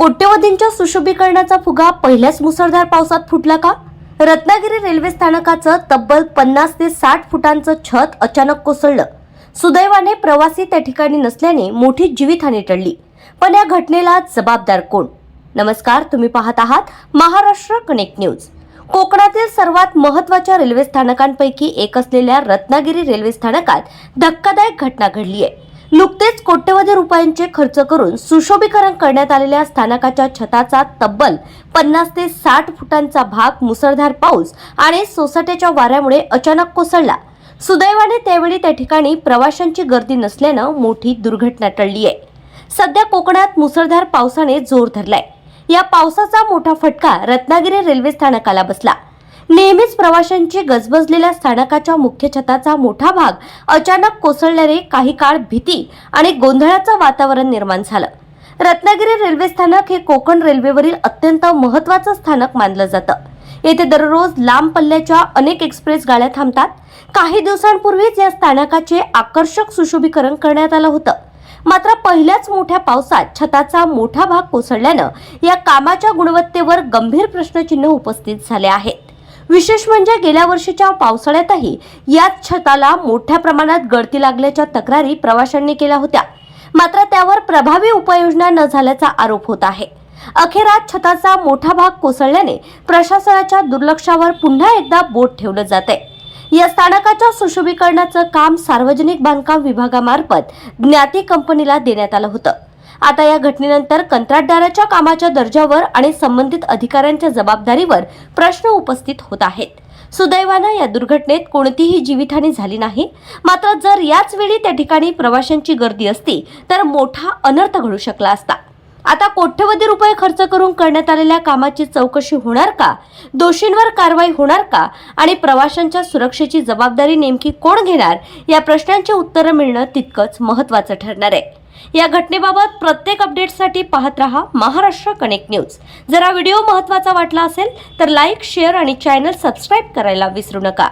कोट्यवधींच्या सुशोभीकरणाचा फुगा पहिल्याच मुसळधार पावसात फुटला का? रत्नागिरी रेल्वे स्थानकाचं तब्बल 50 ते 60 फुटांचं छत अचानक कोसळलं. सुदैवाने प्रवासी त्या ठिकाणी नसल्याने मोठी जीवितहानी टळली. पण या घटनेला जबाबदार कोण? नमस्कार, तुम्ही पाहत आहात महाराष्ट्र कनेक्ट न्यूज. कोकणातील सर्वात महत्त्वाच्या रेल्वे स्थानकांपैकी एक असलेल्या रत्नागिरी रेल्वे स्थानकात धक्कादायक घटना घडली आहे. नुकतेच कोट्यवधी रुपयांचे खर्च करून सुशोभीकरण करण्यात आलेल्या स्थानकाच्या छताचा तब्बल 50 ते 60 फुटांचा भाग मुसळधार पाऊस आणि सोसाट्याच्या वाऱ्यामुळे अचानक कोसळला. सुदैवाने त्यावेळी त्या ठिकाणी प्रवाशांची गर्दी नसल्यानं मोठी दुर्घटना टळली आहे. सध्या कोकणात मुसळधार पावसाने जोर धरलाय. या पावसाचा मोठा फटका रत्नागिरी रेल्वे स्थानकाला बसला. नेहमीच प्रवाशांची गजबजलेल्या स्थानकाच्या मुख्य छताचा मोठा भाग अचानक कोसळल्याने काही काळ भीती आणि गोंधळाचं वातावरण निर्माण झालं. रत्नागिरी रेल्वे स्थानक हे कोकण रेल्वेवरील अत्यंत महत्त्वाचं स्थानक मानलं जातं. येथे दररोज लांब पल्ल्याच्या अनेक एक्सप्रेस गाड्या थांबतात. काही दिवसांपूर्वीच या स्थानकाचे आकर्षक सुशोभीकरण करण्यात आलं होतं. मात्र पहिल्याच मोठ्या पावसात छताचा मोठा भाग कोसळल्यानं या कामाच्या गुणवत्तेवर गंभीर प्रश्नचिन्ह उपस्थित झाले आहेत. विशेष म्हणजे गेल्या वर्षीच्या पावसाळ्यातही याच छताला मोठ्या प्रमाणात गळती लागल्याच्या तक्रारी प्रवाशांनी केल्या होत्या. मात्र त्यावर प्रभावी उपाययोजना न झाल्याचा आरोप होत आहे. अखेर आज छताचा मोठा भाग कोसळल्याने प्रशासनाच्या दुर्लक्षावर पुन्हा एकदा बोट ठेवलं जातंय. या स्थानकाच्या सुशोभीकरणाचं काम सार्वजनिक बांधकाम विभागामार्फत ज्ञाती कंपनीला देण्यात आलं होतं. आता या घटनेनंतर कंत्राटदाराच्या कामाच्या दर्जावर आणि संबंधित अधिकाऱ्यांच्या जबाबदारीवर प्रश्न उपस्थित होत आहेत. सुदैवानं या दुर्घटनेत कोणतीही जीवितहानी झाली नाही. मात्र जर याच वेळी त्या ठिकाणी प्रवाशांची गर्दी असती तर मोठा अनर्थ घडू शकला असता. आता कोट्यवधी रुपये खर्च करून करण्यात आलेल्या कामाची चौकशी होणार का? दोषींवर कारवाई होणार का? आणि प्रवाशांच्या सुरक्षेची जबाबदारी नेमकी कोण घेणार? या प्रश्नांची उत्तरं मिळणं तितकंच महत्त्वाचं ठरणार आहे. या घटनेबाबत प्रत्येक अपडेटसाठी पाहत रहा महाराष्ट्र कनेक्ट न्यूज. जर हा व्हिडिओ महत्त्वाचा वाटला असेल तर लाईक, शेअर आणि चॅनल सबस्क्राईब करायला विसरू नका.